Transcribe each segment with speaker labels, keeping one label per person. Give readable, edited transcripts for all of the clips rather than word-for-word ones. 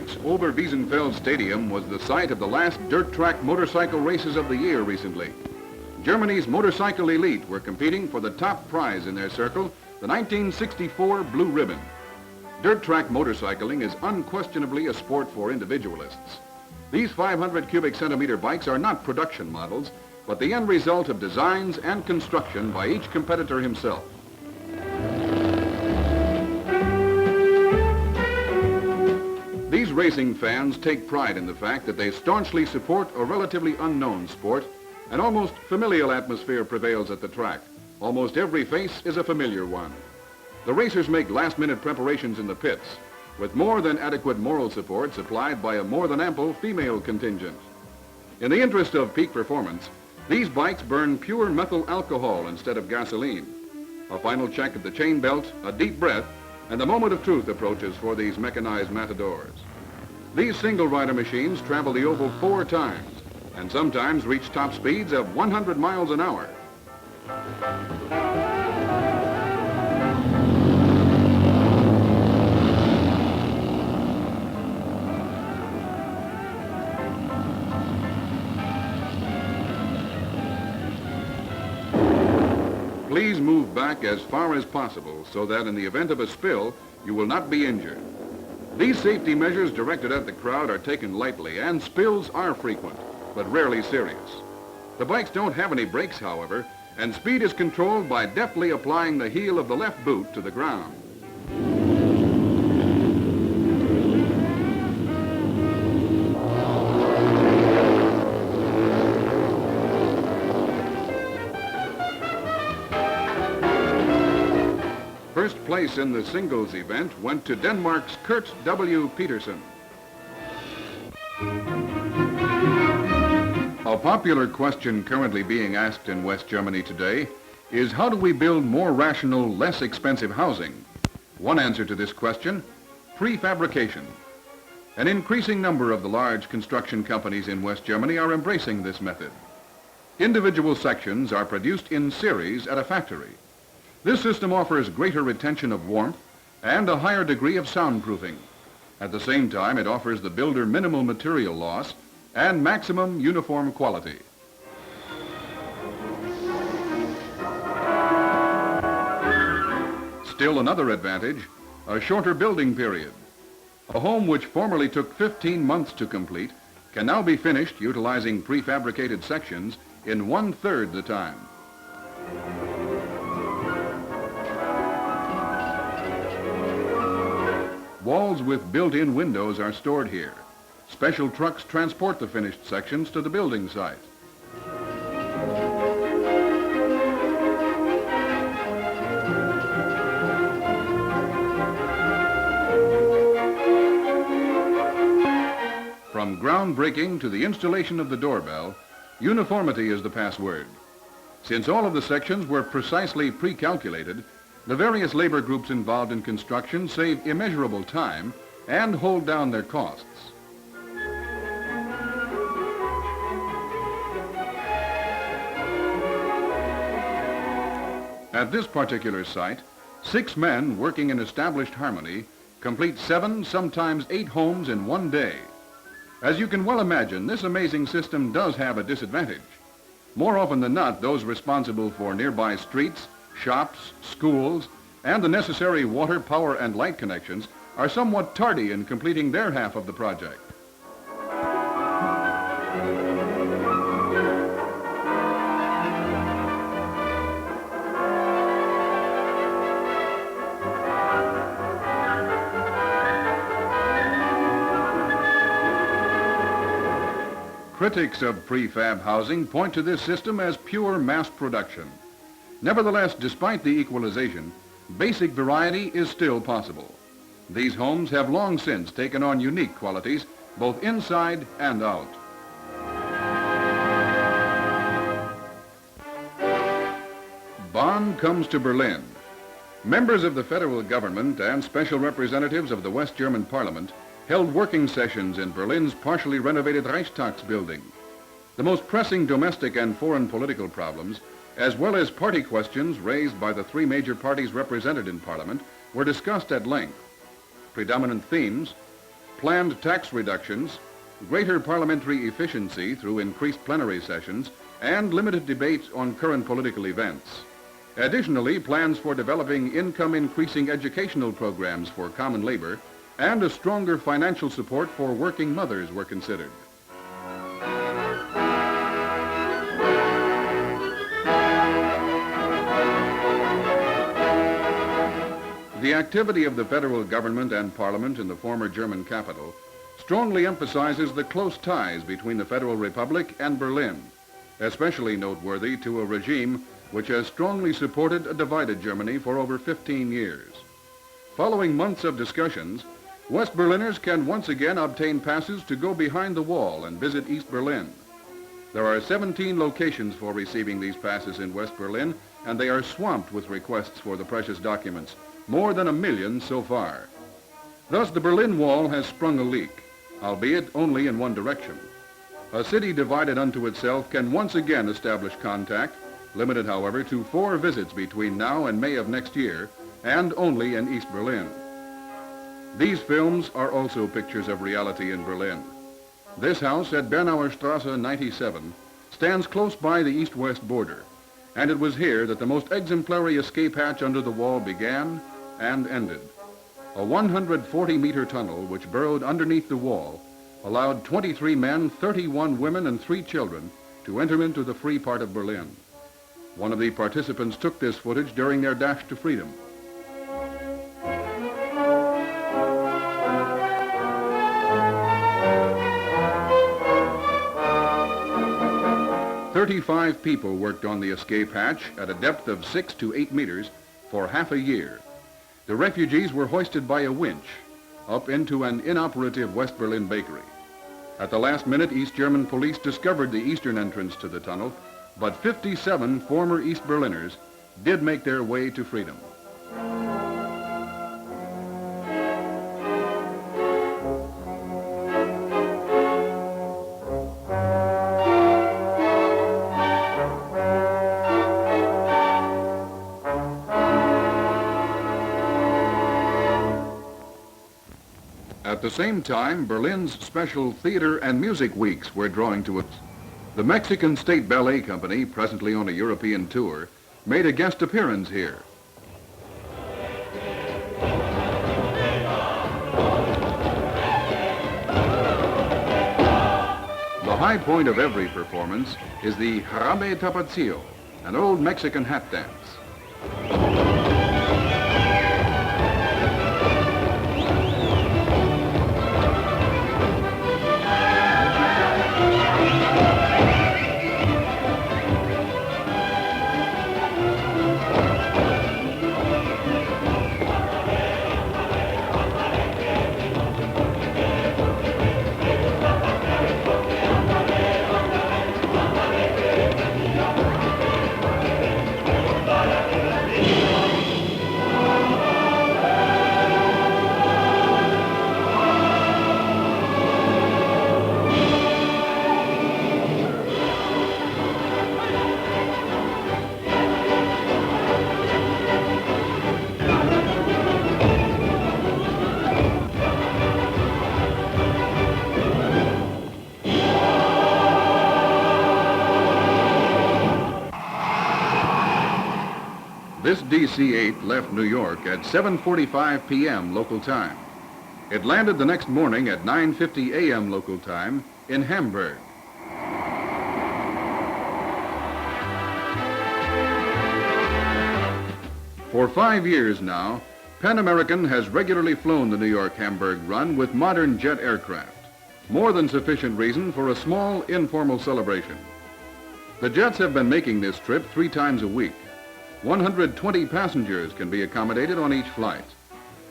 Speaker 1: Munich's Oberwiesenfeld Stadium was the site of the last dirt track motorcycle races of the year recently. Germany's motorcycle elite were competing for the top prize in their circle, the 1964 Blue Ribbon. Dirt track motorcycling is unquestionably a sport for individualists. These 500 cubic centimeter bikes are not production models, but the end result of designs and construction by each competitor himself. These racing fans take pride in the fact that they staunchly support a relatively unknown sport. An almost familial atmosphere prevails at the track. Almost every face is a familiar one. The racers make last-minute preparations in the pits, with more than adequate moral support supplied by a more than ample female contingent. In the interest of peak performance, these bikes burn pure methyl alcohol instead of gasoline. A final check of the chain belt, a deep breath, and the moment of truth approaches for these mechanized matadors. These single-rider machines travel the oval 4 times and sometimes reach top speeds of 100 miles an hour. Please move back as far as possible so that in the event of a spill, you will not be injured. These safety measures directed at the crowd are taken lightly, and spills are frequent, but rarely serious. The bikes don't have any brakes, however, and speed is controlled by deftly applying the heel of the left boot to the ground. First place in the singles event went to Denmark's Kurt W. Peterson. A popular question currently being asked in West Germany today is, how do we build more rational, less expensive housing? One answer to this question: prefabrication. An increasing number of the large construction companies in West Germany are embracing this method. Individual sections are produced in series at a factory. This system offers greater retention of warmth and a higher degree of soundproofing. At the same time, it offers the builder minimal material loss and maximum uniform quality. Still another advantage, a shorter building period. A home which formerly took 15 months to complete can now be finished utilizing prefabricated sections in 1/3 the time. Walls with built-in windows are stored here. Special trucks transport the finished sections to the building site. From groundbreaking to the installation of the doorbell, uniformity is the password. Since all of the sections were precisely pre-calculated, the various labor groups involved in construction save immeasurable time and hold down their costs. At this particular site, 6 men working in established harmony complete 7, sometimes 8 homes in one day. As you can well imagine, this amazing system does have a disadvantage. More often than not, those responsible for nearby streets, shops, schools, and the necessary water, power, and light connections are somewhat tardy in completing their half of the project. Critics of prefab housing point to this system as pure mass production. Nevertheless, despite the equalization, basic variety is still possible. These homes have long since taken on unique qualities, both inside and out. Bonn comes to Berlin. Members of the federal government and special representatives of the West German Parliament held working sessions in Berlin's partially renovated Reichstagsbuilding. The most pressing domestic and foreign political problems, as well as party questions raised by the 3 major parties represented in Parliament, were discussed at length. Predominant themes: planned tax reductions, greater parliamentary efficiency through increased plenary sessions, and limited debate on current political events. Additionally, plans for developing income-increasing educational programs for common labor and a stronger financial support for working mothers were considered. The activity of the federal government and parliament in the former German capital strongly emphasizes the close ties between the Federal Republic and Berlin, especially noteworthy to a regime which has strongly supported a divided Germany for over 15 years. Following months of discussions, West Berliners can once again obtain passes to go behind the wall and visit East Berlin. There are 17 locations for receiving these passes in West Berlin, and they are swamped with requests for the precious documents, more than 1 million so far. Thus, the Berlin Wall has sprung a leak, albeit only in one direction. A city divided unto itself can once again establish contact, limited, however, to 4 visits between now and May of next year, and only in East Berlin. These films are also pictures of reality in Berlin. This house at Bernauer Strasse 97 stands close by the east-west border, and it was here that the most exemplary escape hatch under the wall began and ended. A 140-meter tunnel which burrowed underneath the wall allowed 23 men, 31 women, and 3 children to enter into the free part of Berlin. One of the participants took this footage during their dash to freedom. "35 people worked on the escape hatch at a depth of 6 to 8 meters for half a year. The refugees were hoisted by a winch up into an inoperative West Berlin bakery. At the last minute, East German police discovered the eastern entrance to the tunnel, but 57 former East Berliners did make their way to freedom. At the same time, Berlin's special theater and music weeks were drawing to it. The Mexican State Ballet Company, presently on a European tour, made a guest appearance here. The high point of every performance is the jarabe tapatio, an old Mexican hat dance. This DC-8 left New York at 7:45 p.m. local time. It landed the next morning at 9:50 a.m. local time in Hamburg. For 5 years now, Pan American has regularly flown the New York-Hamburg run with modern jet aircraft. More than sufficient reason for a small, informal celebration. The jets have been making this trip 3 times a week. 120 passengers can be accommodated on each flight.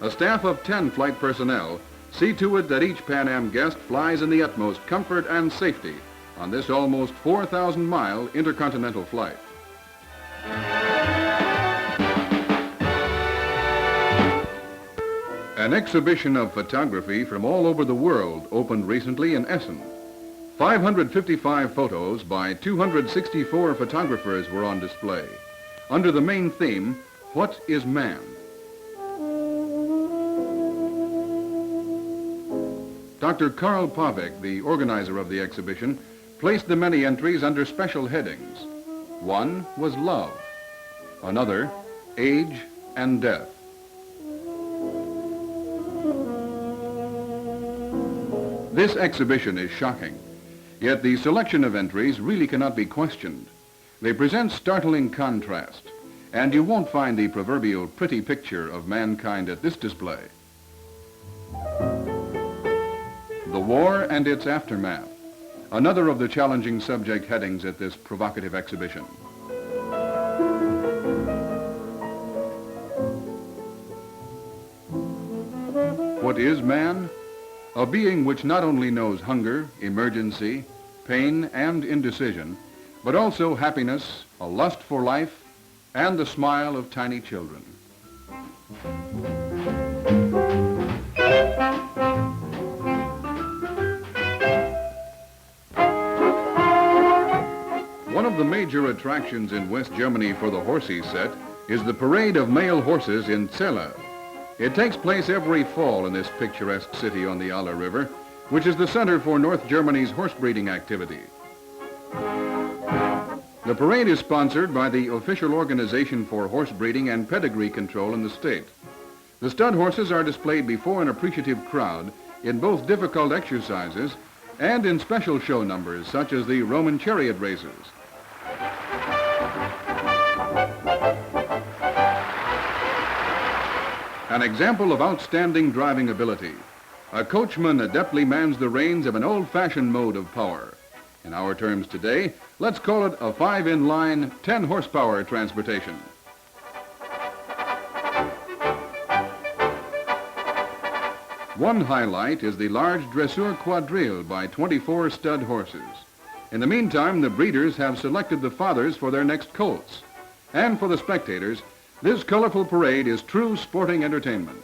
Speaker 1: A staff of 10 flight personnel see to it that each Pan Am guest flies in the utmost comfort and safety on this almost 4,000-mile intercontinental flight. An exhibition of photography from all over the world opened recently in Essen. 555 photos by 264 photographers were on display, under the main theme, What is Man? Dr. Karl Pavek, the organizer of the exhibition, placed the many entries under special headings. One was love, another, age and death. This exhibition is shocking, yet the selection of entries really cannot be questioned. They present startling contrast, and you won't find the proverbial pretty picture of mankind at this display. The war and its aftermath, another of the challenging subject headings at this provocative exhibition. What is man? A being which not only knows hunger, emergency, pain, and indecision, but also happiness, a lust for life, and the smile of tiny children. One of the major attractions in West Germany for the horsey set is the parade of male horses in Celle. It takes place every fall in this picturesque city on the Aller River, which is the center for North Germany's horse breeding activity. The parade is sponsored by the official organization for horse breeding and pedigree control in the state. The stud horses are displayed before an appreciative crowd in both difficult exercises and in special show numbers such as the Roman chariot races. An example of outstanding driving ability. A coachman adeptly mans the reins of an old-fashioned mode of power. In our terms today, let's call it a 5-in-line, 10-horsepower transportation. One highlight is the large dressure quadrille by 24 stud horses. In the meantime, the breeders have selected the fathers for their next colts. And for the spectators, this colorful parade is true sporting entertainment.